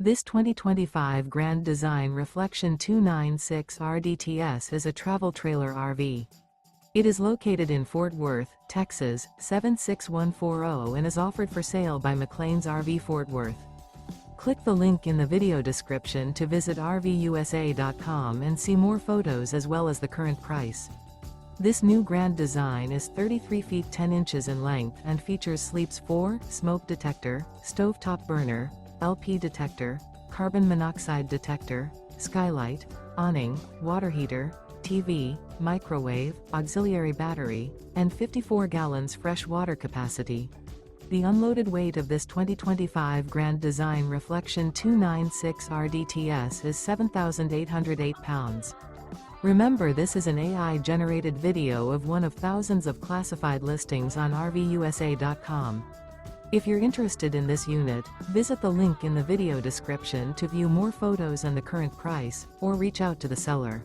This 2025 Grand Design Reflection 296 RDTS is a travel trailer RV. It is located in Fort Worth, Texas, 76140 and is offered for sale by McClain's RV Fort Worth. Click the link in the video description to visit RVUSA.com and see more photos as well as the current price. This new Grand Design is 33 feet 10 inches in length and features sleeps 4, smoke detector, stovetop burner, LP detector, carbon monoxide detector, skylight, awning, water heater, TV, microwave, auxiliary battery, and 54 gallons fresh water capacity. The unloaded weight of this 2025 Grand Design Reflection 296 RDTS is 7,808 pounds. Remember, this is an AI-generated video of one of thousands of classified listings on RVUSA.com. If you're interested in this unit, visit the link in the video description to view more photos and the current price, or reach out to the seller.